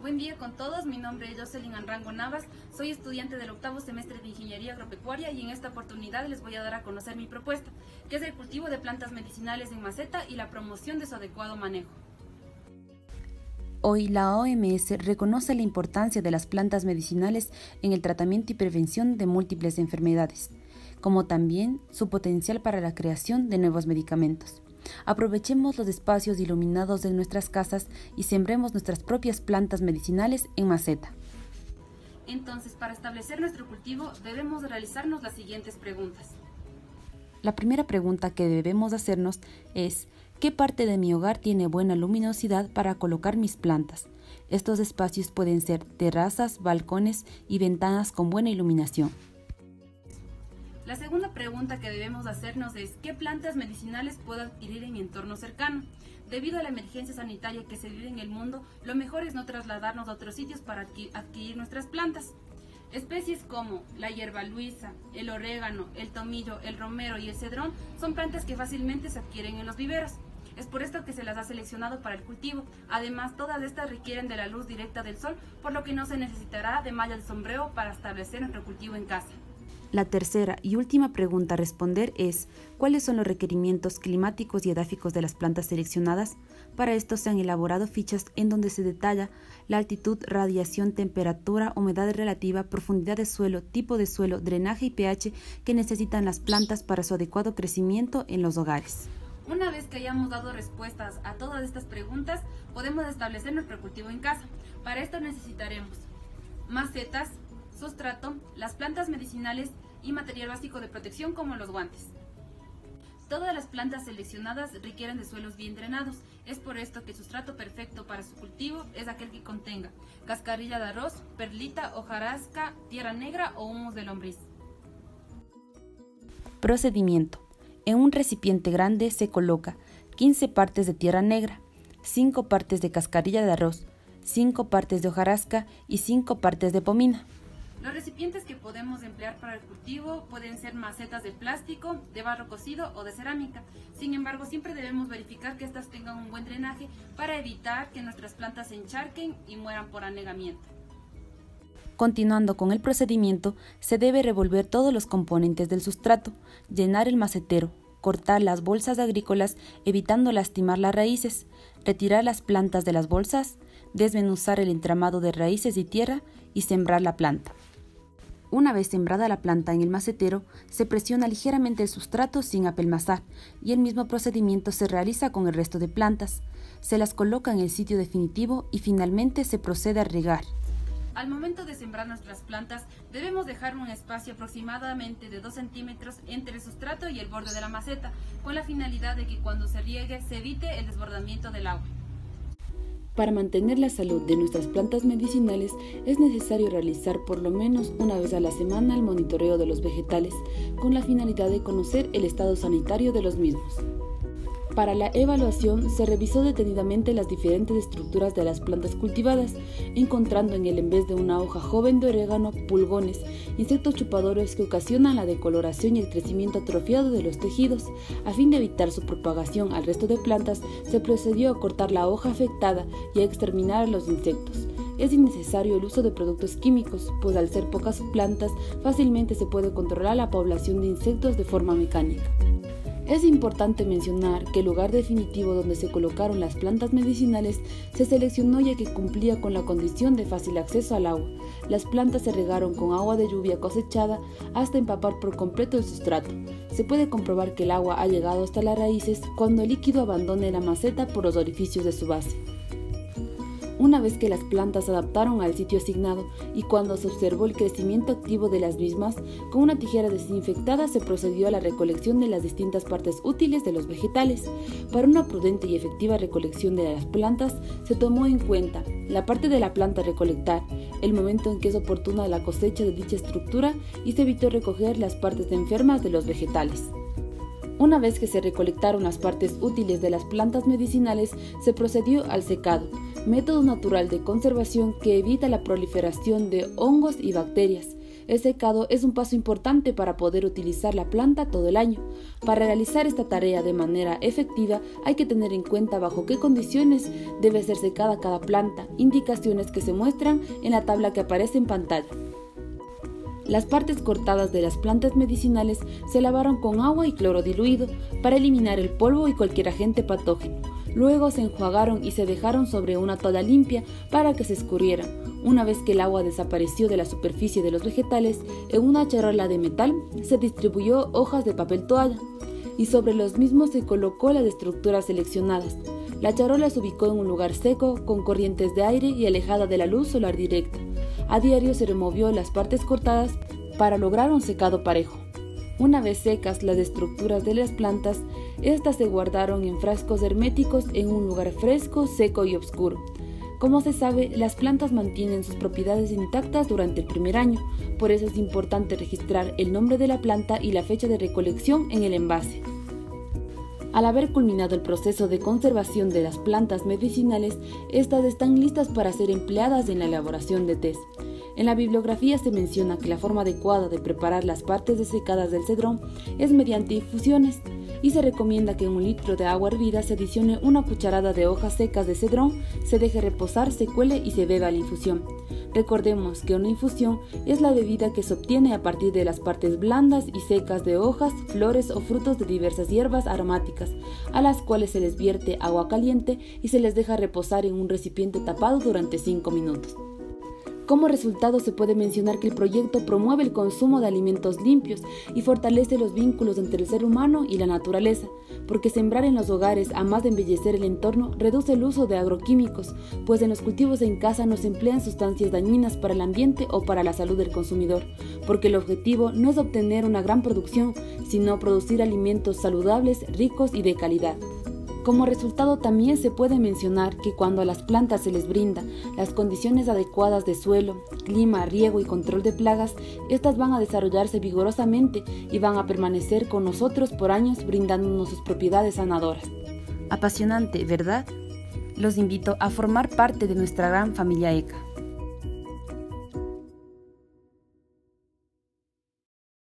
Buen día con todos, mi nombre es Jocelyn Anrango Navas, soy estudiante del octavo semestre de Ingeniería Agropecuaria y en esta oportunidad les voy a dar a conocer mi propuesta, que es el cultivo de plantas medicinales en maceta y la promoción de su adecuado manejo. Hoy la OMS reconoce la importancia de las plantas medicinales en el tratamiento y prevención de múltiples enfermedades, como también su potencial para la creación de nuevos medicamentos. Aprovechemos los espacios iluminados de nuestras casas y sembremos nuestras propias plantas medicinales en maceta. Entonces, para establecer nuestro cultivo, debemos realizarnos las siguientes preguntas. La primera pregunta que debemos hacernos es: ¿qué parte de mi hogar tiene buena luminosidad para colocar mis plantas? Estos espacios pueden ser terrazas, balcones y ventanas con buena iluminación. La segunda pregunta que debemos hacernos es: ¿qué plantas medicinales puedo adquirir en mi entorno cercano? Debido a la emergencia sanitaria que se vive en el mundo, lo mejor es no trasladarnos a otros sitios para adquirir nuestras plantas. Especies como la hierba luisa, el orégano, el tomillo, el romero y el cedrón son plantas que fácilmente se adquieren en los viveros. Es por esto que se las ha seleccionado para el cultivo. Además, todas estas requieren de la luz directa del sol, por lo que no se necesitará de malla de sombreo para establecer nuestro cultivo en casa. La tercera y última pregunta a responder es: ¿cuáles son los requerimientos climáticos y edáficos de las plantas seleccionadas? Para esto se han elaborado fichas en donde se detalla la altitud, radiación, temperatura, humedad relativa, profundidad de suelo, tipo de suelo, drenaje y pH que necesitan las plantas para su adecuado crecimiento en los hogares. Una vez que hayamos dado respuestas a todas estas preguntas, podemos establecer nuestro cultivo en casa. Para esto necesitaremos macetas, sustrato, las plantas medicinales y material básico de protección como los guantes. Todas las plantas seleccionadas requieren de suelos bien drenados. Es por esto que el sustrato perfecto para su cultivo es aquel que contenga cascarilla de arroz, perlita, hojarasca, tierra negra o humus de lombriz. Procedimiento: en un recipiente grande se coloca 15 partes de tierra negra, 5 partes de cascarilla de arroz, 5 partes de hojarasca y 5 partes de pomina. Los recipientes que podemos emplear para el cultivo pueden ser macetas de plástico, de barro cocido o de cerámica. Sin embargo, siempre debemos verificar que estas tengan un buen drenaje para evitar que nuestras plantas se encharquen y mueran por anegamiento. Continuando con el procedimiento, se debe revolver todos los componentes del sustrato, llenar el macetero, cortar las bolsas agrícolas evitando lastimar las raíces, retirar las plantas de las bolsas, desmenuzar el entramado de raíces y tierra y sembrar la planta. Una vez sembrada la planta en el macetero, se presiona ligeramente el sustrato sin apelmazar y el mismo procedimiento se realiza con el resto de plantas. Se las coloca en el sitio definitivo y finalmente se procede a regar. Al momento de sembrar nuestras plantas, debemos dejar un espacio aproximadamente de 2 centímetros entre el sustrato y el borde de la maceta, con la finalidad de que cuando se riegue se evite el desbordamiento del agua. Para mantener la salud de nuestras plantas medicinales es necesario realizar por lo menos una vez a la semana el monitoreo de los vegetales, con la finalidad de conocer el estado sanitario de los mismos. Para la evaluación se revisó detenidamente las diferentes estructuras de las plantas cultivadas, encontrando en el en vez de una hoja joven de orégano, pulgones, insectos chupadores que ocasionan la decoloración y el crecimiento atrofiado de los tejidos. A fin de evitar su propagación al resto de plantas, se procedió a cortar la hoja afectada y a exterminar a los insectos. Es innecesario el uso de productos químicos, pues al ser pocas plantas, fácilmente se puede controlar la población de insectos de forma mecánica. Es importante mencionar que el lugar definitivo donde se colocaron las plantas medicinales se seleccionó ya que cumplía con la condición de fácil acceso al agua. Las plantas se regaron con agua de lluvia cosechada hasta empapar por completo el sustrato. Se puede comprobar que el agua ha llegado hasta las raíces cuando el líquido abandone la maceta por los orificios de su base. Una vez que las plantas se adaptaron al sitio asignado y cuando se observó el crecimiento activo de las mismas, con una tijera desinfectada se procedió a la recolección de las distintas partes útiles de los vegetales. Para una prudente y efectiva recolección de las plantas, se tomó en cuenta la parte de la planta a recolectar, el momento en que es oportuna la cosecha de dicha estructura y se evitó recoger las partes enfermas de los vegetales. Una vez que se recolectaron las partes útiles de las plantas medicinales, se procedió al secado, método natural de conservación que evita la proliferación de hongos y bacterias. El secado es un paso importante para poder utilizar la planta todo el año. Para realizar esta tarea de manera efectiva hay que tener en cuenta bajo qué condiciones debe ser secada cada planta, indicaciones que se muestran en la tabla que aparece en pantalla. Las partes cortadas de las plantas medicinales se lavaron con agua y cloro diluido para eliminar el polvo y cualquier agente patógeno. Luego se enjuagaron y se dejaron sobre una toalla limpia para que se escurrieran. Una vez que el agua desapareció de la superficie de los vegetales, en una charola de metal se distribuyó hojas de papel toalla y sobre los mismos se colocó las estructuras seleccionadas. La charola se ubicó en un lugar seco, con corrientes de aire y alejada de la luz solar directa. A diario se removió las partes cortadas para lograr un secado parejo. Una vez secas las estructuras de las plantas, estas se guardaron en frascos herméticos en un lugar fresco, seco y oscuro. Como se sabe, las plantas mantienen sus propiedades intactas durante el primer año, por eso es importante registrar el nombre de la planta y la fecha de recolección en el envase. Al haber culminado el proceso de conservación de las plantas medicinales, estas están listas para ser empleadas en la elaboración de tés. En la bibliografía se menciona que la forma adecuada de preparar las partes desecadas del cedrón es mediante infusiones, y se recomienda que en 1 litro de agua hervida se adicione una cucharada de hojas secas de cedrón, se deje reposar, se cuele y se beba la infusión. Recordemos que una infusión es la bebida que se obtiene a partir de las partes blandas y secas de hojas, flores o frutos de diversas hierbas aromáticas, a las cuales se les vierte agua caliente y se les deja reposar en un recipiente tapado durante 5 minutos. Como resultado, se puede mencionar que el proyecto promueve el consumo de alimentos limpios y fortalece los vínculos entre el ser humano y la naturaleza, porque sembrar en los hogares, a más de embellecer el entorno, reduce el uso de agroquímicos, pues en los cultivos en casa no se emplean sustancias dañinas para el ambiente o para la salud del consumidor, porque el objetivo no es obtener una gran producción, sino producir alimentos saludables, ricos y de calidad. Como resultado, también se puede mencionar que cuando a las plantas se les brinda las condiciones adecuadas de suelo, clima, riego y control de plagas, estas van a desarrollarse vigorosamente y van a permanecer con nosotros por años brindándonos sus propiedades sanadoras. Apasionante, ¿verdad? Los invito a formar parte de nuestra gran familia ECA.